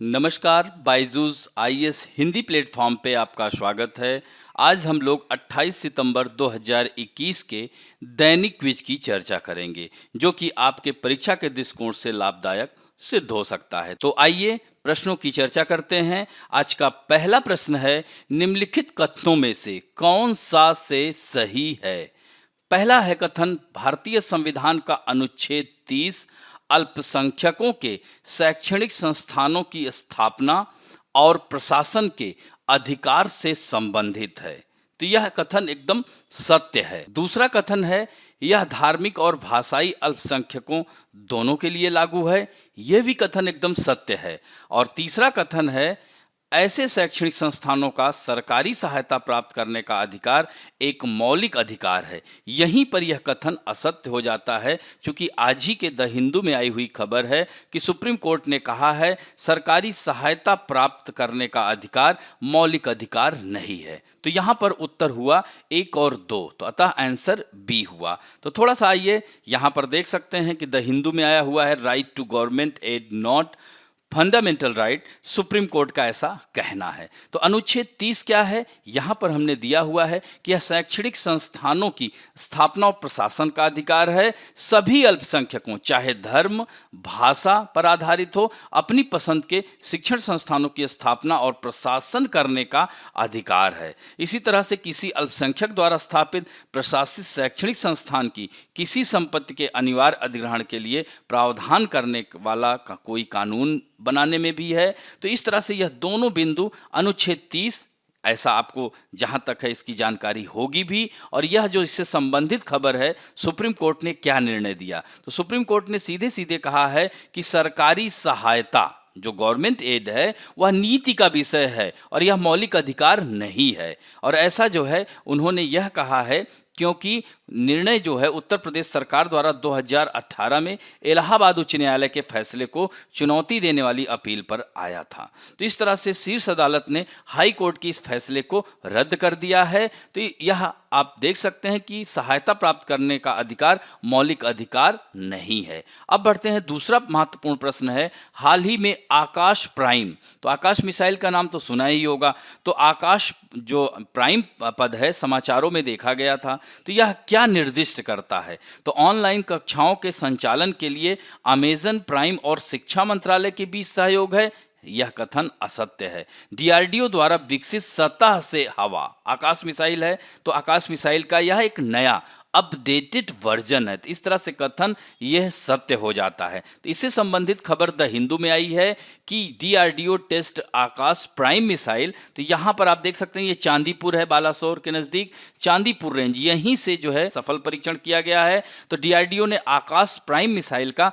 नमस्कार, Byju's IAS Hindi platform पे आपका स्वागत है। आज हम लोग 28 सितंबर 2021 के दैनिक क्विज की चर्चा करेंगे, जो कि आपके परीक्षा के दृष्टिकोण से लाभदायक सिद्ध हो सकता है। तो आइए प्रश्नों की चर्चा करते हैं। आज का पहला प्रश्न है, निम्नलिखित कथनों में से कौन सा से सही है? पहला है कथन, भारतीय संविधान का अनुच्छेद 30 अल्पसंख्यकों के शैक्षणिक संस्थानों की स्थापना और प्रशासन के अधिकार से संबंधित है। तो यह कथन एकदम सत्य है। दूसरा कथन है, यह धार्मिक और भाषाई अल्पसंख्यकों दोनों के लिए लागू है। यह भी कथन एकदम सत्य है। और तीसरा कथन है, ऐसे शैक्षणिक संस्थानों का सरकारी सहायता प्राप्त करने का अधिकार एक मौलिक अधिकार है। यहीं पर यह कथन असत्य हो जाता है, क्योंकि आज ही के द हिंदू में आई हुई खबर है कि सुप्रीम कोर्ट ने कहा है सरकारी सहायता प्राप्त करने का अधिकार मौलिक अधिकार नहीं है। तो यहाँ पर उत्तर हुआ 1 और 2, तो अतः आंसर बी हुआ। तो थोड़ा सा आइए यहाँ पर देख सकते हैं कि द हिंदू में आया हुआ है, right to government aid not fundamental right, supreme court का ऐसा कहना है। तो अनुच्छेद 30 क्या है? यहां पर हमने दिया हुआ है कि यह शैक्षणिक संस्थानों की स्थापना और प्रशासन का अधिकार है। सभी अल्पसंख्यकों, चाहे धर्म भाषा पर आधारित हो, अपनी पसंद के शिक्षण संस्थानों की स्थापना और प्रशासन करने का अधिकार है। इसी तरह से किसी अल्पसंख्यक द्वारा स्थापित प्रशासित शैक्षणिक संस्थान की किसी संपत्ति के अनिवार्य अधिग्रहण के लिए प्रावधान करने वाला का कोई कानून बनाने में भी है। तो इस तरह से यह दोनों बिंदु अनुच्छेद 30 ऐसा आपको जहां तक है इसकी जानकारी होगी भी। और यह जो इससे संबंधित खबर है, सुप्रीम कोर्ट ने क्या निर्णय दिया, तो सुप्रीम कोर्ट ने सीधे सीधे कहा है कि सरकारी सहायता जो गवर्नमेंट एड है वह नीति का विषय है और यह मौलिक अधिकार नहीं है। और ऐसा जो है उन्होंने यह कहा है क्योंकि निर्णय जो है उत्तर प्रदेश सरकार द्वारा 2018 में इलाहाबाद उच्च न्यायालय के फैसले को चुनौती देने वाली अपील पर आया था। तो इस तरह से शीर्ष अदालत ने हाई कोर्ट के इस फैसले को रद्द कर दिया है। तो यह आप देख सकते हैं कि सहायता प्राप्त करने का अधिकार मौलिक अधिकार नहीं है। अब बढ़ते हैं, दूसरा महत्वपूर्ण प्रश्न है, हाल ही में आकाश प्राइम, तो आकाश मिसाइल का नाम तो सुना ही होगा। तो आकाश जो प्राइम पद है समाचारों में देखा गया था। तो यह क्या निर्दिष्ट करता है? तो ऑनलाइन कक्षाओं के संचालन के लिए अमेजन प्राइम और शिक्षा मंत्रालय के बीच सहयोग है। यह कथन असत्य है। डीआरडीओ द्वारा विकसित सतह से हवा आकाश मिसाइल है। तो आकाश मिसाइल का यह एक नया अपडेटेड वर्जन है। तो इस तरह से कथन यह सत्य हो जाता है। तो इससे संबंधित खबर द हिंदू में आई है कि डीआरडीओ टेस्ट आकाश प्राइम मिसाइल। तो यहाँ पर आप देख सकते हैं ये चांदीपुर है, बालासोर के नज़दीक चांदीपुर रेंज, यहीं से जो है सफल परीक्षण किया गया है। तो डीआरडीओ ने आकाश प्राइम मिसाइल का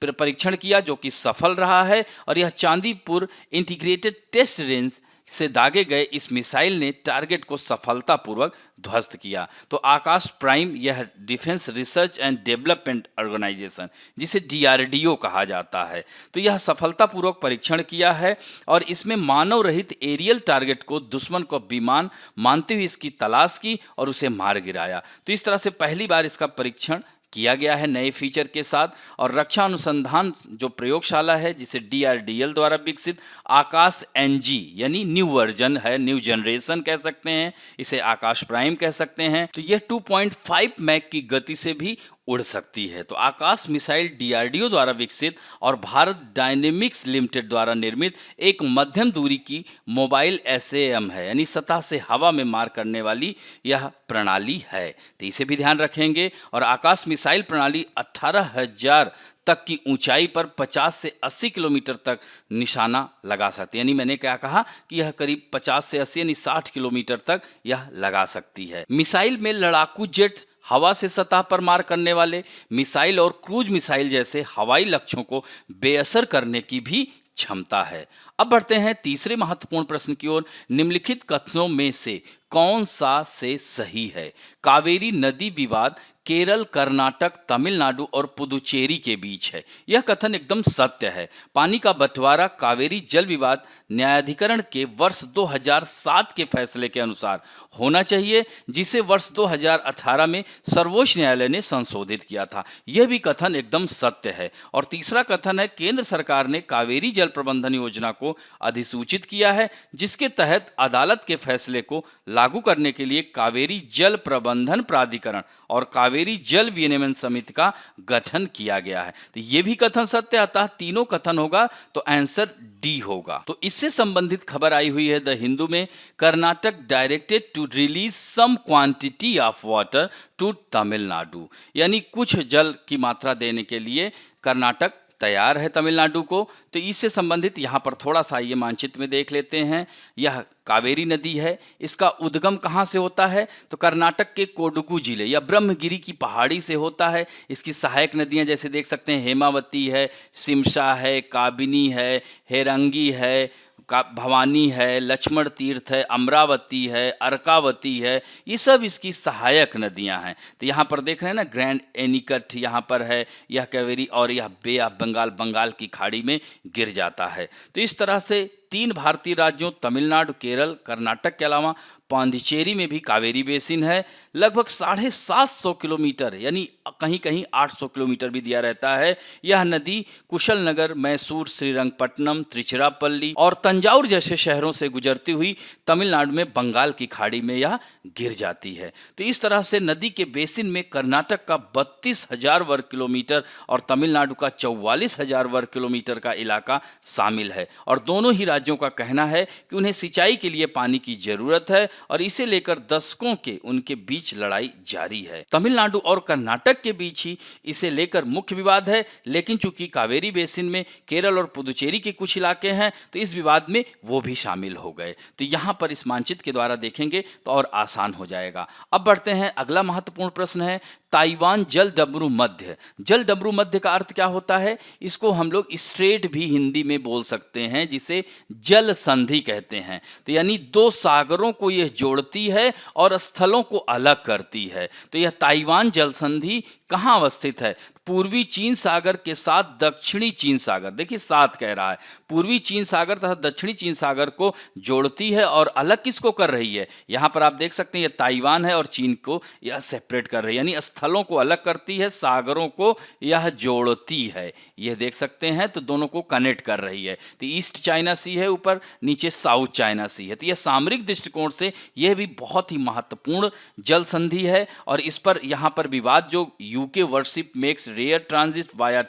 परीक्षण किया जो कि सफल रहा है। और यह चांदीपुर इंटीग्रेटेड टेस्ट रेंज से दागे गए इस मिसाइल ने टारगेट को सफलतापूर्वक ध्वस्त किया। तो आकाश प्राइम यह defence research and development organisation, जिसे डीआरडीओ कहा जाता है, तो यह सफलतापूर्वक परीक्षण किया है। और इसमें मानव रहित एरियल टारगेट को दुश्मन को विमान मानते हुए इसकी तलाश की और उसे मार गिराया। तो इस तरह से पहली बार इसका परीक्षण किया गया है नए फीचर के साथ। और रक्षा अनुसंधान जो प्रयोगशाला है जिसे डीआरडीएल द्वारा विकसित आकाश एनजी यानी न्यू वर्जन है, न्यू जनरेशन कह सकते हैं, इसे आकाश प्राइम कह सकते हैं। तो यह 2.5 मैक की गति से भी उड़ सकती है। तो आकाश मिसाइल डीआरडीओ द्वारा विकसित और भारत डायनेमिक्स लिमिटेड द्वारा निर्मित एक मध्यम दूरी की मोबाइल एसएएम है, यानी सतह से हवा में मार करने वाली यह प्रणाली है। तो इसे भी ध्यान रखेंगे। और आकाश मिसाइल प्रणाली 18,000 तक की ऊंचाई पर 50 से 80 किलोमीटर तक निशाना लगा सकती है। यानी मैंने क्या कहा कि यह करीब 50 से 80 यानी 60 किलोमीटर तक यह लगा सकती है। मिसाइल में लड़ाकू जेट, हवा से सतह पर मार करने वाले मिसाइल और क्रूज मिसाइल जैसे हवाई लक्ष्यों को बेअसर करने की भी क्षमता है। अब बढ़ते हैं तीसरे महत्वपूर्ण प्रश्न की ओर, निम्नलिखित कथनों में से कौन सा से सही है? कावेरी नदी विवाद केरल, कर्नाटक, तमिलनाडु और पुदुचेरी के बीच है। यह कथन एकदम सत्य है। पानी का बंटवारा कावेरी जल विवाद न्यायाधिकरण के वर्ष 2007 के फैसले के अनुसार होना चाहिए, जिसे वर्ष 2018 में सर्वोच्च न्यायालय ने संशोधित किया था। यह भी कथन एकदम सत्य है। और तीसरा कथन है, केंद्र सरकार ने कावेरी जल प्रबंधन योजना को अधिसूचित किया है, जिसके तहत अदालत के फैसले को लागू करने के लिए कावेरी जल प्रबंधन प्राधिकरण और कावेरी जल विनियमन समिति का गठन किया गया है। तो ये भी कथन सत्य, अतः तीनों कथन होगा तो आंसर डी होगा। तो इससे संबंधित खबर आई हुई है द हिंदू में। Karnataka directed to release some quantity of water to Tamil Nadu, यानी कुछ जल की मात्रा देने के लिए कर्नाटक तैयार है तमिलनाडु को। तो इससे संबंधित यहाँ पर थोड़ा सा ये मानचित्र में देख लेते हैं। यह कावेरी नदी है। इसका उद्गम कहाँ से होता है? तो कर्नाटक के कोडुगु जिले या ब्रह्मगिरी की पहाड़ी से होता है। इसकी सहायक नदियाँ जैसे देख सकते हैं, हेमावती है, सिमशा है, काबिनी है, हेरंगी है, भवानी है, लक्ष्मण तीर्थ है, अमरावती है, अर्कावती है, ये सब इसकी सहायक नदियां हैं। तो यहाँ पर देख रहे हैं ना, ग्रैंड एनिकट यहाँ पर है, यह कावेरी, और यह बे ऑफ बंगाल, बंगाल की खाड़ी में गिर जाता है। तो इस तरह से 3 भारतीय राज्यों तमिलनाडु, केरल, कर्नाटक के अलावा पांडिचेरी में भी कावेरी बेसिन है। लगभग 750 किलोमीटर, यानी कहीं कहीं 800 किलोमीटर भी दिया रहता है। यह नदी कुशलनगर, मैसूर, श्रीरंगपट्टनम, त्रिचिरापल्ली और तंजाउर जैसे शहरों से गुजरती हुई तमिलनाडु में बंगाल की खाड़ी में यह गिर जाती है। तो इस तरह से नदी के बेसिन में कर्नाटक का 32,000 वर्ग किलोमीटर और तमिलनाडु का 44,000 वर्ग किलोमीटर का इलाका शामिल है। और दोनों ही राज्यों का कहना है कि उन्हें सिंचाई के लिए पानी की जरूरत है और इसे लेकर दशकों के उनके बीच लड़ाई जारी है। तमिलनाडु और कर्नाटक के बीच ही इसे लेकर मुख्य विवाद है, लेकिन चूंकि कावेरी बेसिन में केरल और पुदुचेरी के कुछ इलाके हैं तो इस विवाद में वो भी शामिल हो गए। तो यहाँ पर इस मानचित्र के द्वारा देखेंगे तो और आसान हो जाएगा। अब बढ़ते हैं, अगला महत्वपूर्ण प्रश्न है ताइवान जल डमरू मध्य। जल डमरू मध्य का अर्थ क्या होता है? इसको हम लोग स्ट्रेट भी हिंदी में बोल सकते हैं, जिसे जल संधि कहते हैं। तो यानी 2 सागरों को यह जोड़ती है और स्थलों को अलग करती है। तो यह ताइवान जल संधि कहाँ अवस्थित है? पूर्वी चीन सागर के साथ दक्षिणी चीन सागर, देखिए साथ कह रहा है, पूर्वी चीन सागर तथा दक्षिणी चीन सागर को जोड़ती है और अलग किसको कर रही है? यहाँ पर आप देख सकते हैं यह ताइवान है और चीन को यह सेपरेट कर रही है, यानी स्थलों को अलग करती है, सागरों को यह जोड़ती है। यह देख सकते हैं, तो दोनों को कनेक्ट कर रही है। तो ईस्ट चाइना सी है ऊपर, नीचे साउथ चाइना सी है। तो यह सामरिक दृष्टिकोण से यह भी बहुत ही महत्वपूर्ण जल संधि है। और इस पर यहाँ पर विवाद जो UK worship makes rare transit via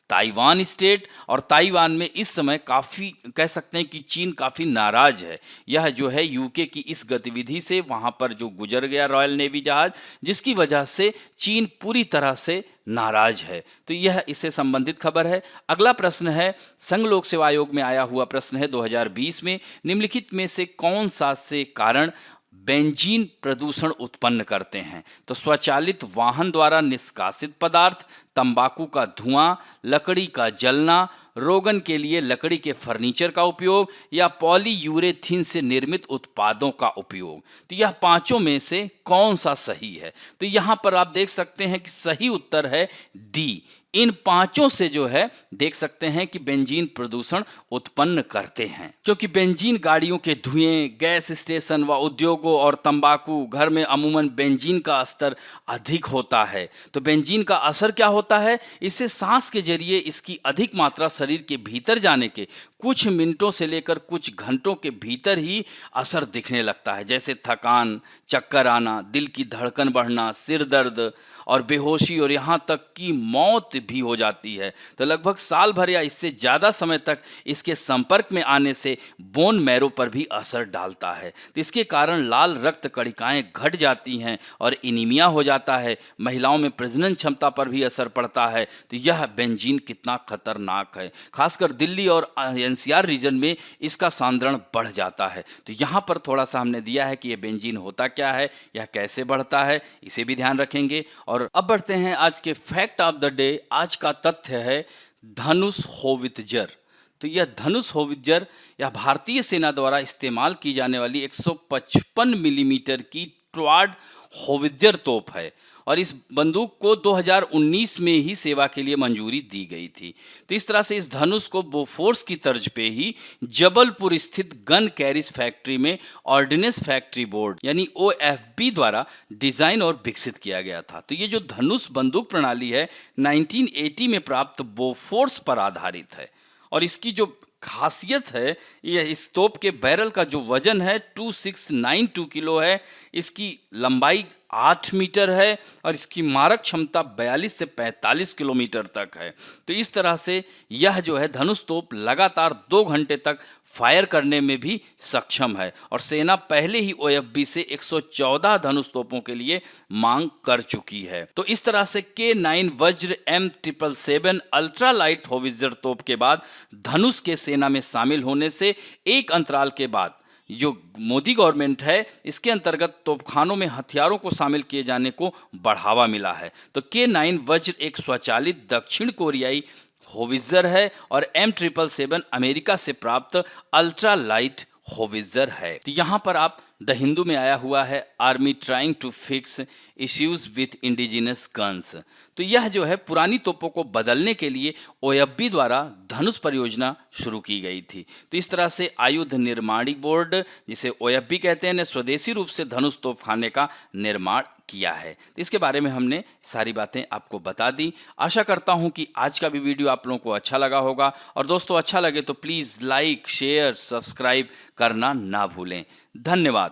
Taiwan state, और ताइवान में इस समय काफ़ी कह सकते हैं कि चीन काफ़ी नाराज है। यह जो है यूके की इस गतिविधि से, वहाँ पर जो गुजर गया रॉयल नेवी जहाज, जिसकी वजह से चीन पूरी तरह से नाराज है। तो यह इससे संबंधित खबर है। अगला प्रश्न है, संघ लोक सेवा आयोग में आया हुआ प्रश्न है 2020 में, निम्नलिखित में से कौन सा से कारण बेंजीन प्रदूषण उत्पन्न करते हैं? तो स्वचालित वाहन द्वारा निष्कासित पदार्थ, तंबाकू का धुआं, लकड़ी का जलना, रोगन के लिए लकड़ी के फर्नीचर का उपयोग, या पॉलीयूरेथीन से निर्मित उत्पादों का उपयोग। तो यह पांचों में से कौन सा सही है? तो यहां पर आप देख सकते हैं कि सही उत्तर है डी। इन पांचों से जो है देख सकते हैं कि बेंजीन प्रदूषण उत्पन्न करते हैं, क्योंकि बेंजीन गाड़ियों के धुएं, गैस स्टेशन व उद्योगों और तंबाकू, घर में अमूमन बेंजीन का स्तर अधिक होता है। तो बेंजीन का असर क्या होता है? इससे सांस के जरिए इसकी अधिक मात्रा शरीर के भीतर जाने के कुछ मिनटों से लेकर कुछ घंटों के भीतर ही असर दिखने लगता है, जैसे थकान, चक्कर आना, दिल की धड़कन बढ़ना, सिर दर्द और बेहोशी, और यहाँ तक कि मौत भी हो जाती है। तो लगभग साल भर या इससे ज़्यादा समय तक इसके संपर्क में आने से बोन मैरो पर भी असर डालता है। तो इसके कारण लाल रक्त कणिकाएं घट जाती हैं और एनीमिया हो जाता है। महिलाओं में प्रजनन क्षमता पर भी असर पड़ता है। तो यह बेंजीन कितना खतरनाक है, खासकर दिल्ली और एनसीआर रीजन में इसका सांद्रण बढ़ जाता है। तो यहाँ पर थोड़ा सा हमने दिया है कि यह बेंजीन होता क्या है, यह कैसे बढ़ता है, इसे भी ध्यान रखेंगे। और अब बढ़ते हैं आज के फैक्ट ऑफ द डे। आज का तथ्य है धनुष होवित्जर। तो यह धनुष होवित्जर यह भारतीय सेना द्वारा इस्तेमाल की जाने वाली 155 मिलीमीटर की ट्वाड होवित्जर तोप है और इस बंदूक को 2019 में ही सेवा के लिए मंजूरी दी गई थी। तो इस तरह से इस धनुष को बोफोर्स की तर्ज पे ही जबलपुर स्थित गन कैरिज फैक्ट्री में ऑर्डिनेंस फैक्ट्री बोर्ड यानी OFB द्वारा डिजाइन और विकसित किया गया था। तो ये जो धनुष बंदूक प्रणाली है 1980 में प्राप्त बोफोर्स पर आधारित है और इसकी जो खासियत है यह इस तोप के बैरल का जो वजन है 2692 किलो है, इसकी लंबाई 8 मीटर है और इसकी मारक क्षमता 42 से 45 किलोमीटर तक है। तो इस तरह से यह जो है धनुष तोप लगातार 2 घंटे तक फायर करने में भी सक्षम है और सेना पहले ही OFB से 114 धनुष तोपों के लिए मांग कर चुकी है। तो इस तरह से K9 वज्र M777 अल्ट्रा लाइट होवित्जर तोप के बाद धनुष के सेना में शामिल होने से एक अंतराल के बाद जो मोदी गवर्नमेंट है इसके अंतर्गत तोपखानों में हथियारों को शामिल किए जाने को बढ़ावा मिला है। तो K9 वज्र एक स्वचालित दक्षिण कोरियाई होवित्जर है और M777 अमेरिका से प्राप्त अल्ट्रा लाइट होवित्जर है। तो यहाँ पर आप द हिंदू में आया हुआ है army trying to fix issues with indigenous guns. तो यह जो है पुरानी तोपों को बदलने के लिए OFB द्वारा धनुष परियोजना शुरू की गई थी। तो इस तरह से आयुध निर्माणी बोर्ड जिसे OFB कहते हैं ने स्वदेशी रूप से धनुष तोपखाने का निर्माण किया है। तो इसके बारे में हमने सारी बातें आपको बता दी। आशा करता हूं कि आज का भी वीडियो आप लोगों को अच्छा लगा होगा और दोस्तों अच्छा लगे तो प्लीज़ लाइक शेयर सब्सक्राइब करना ना भूलें। धन्यवाद।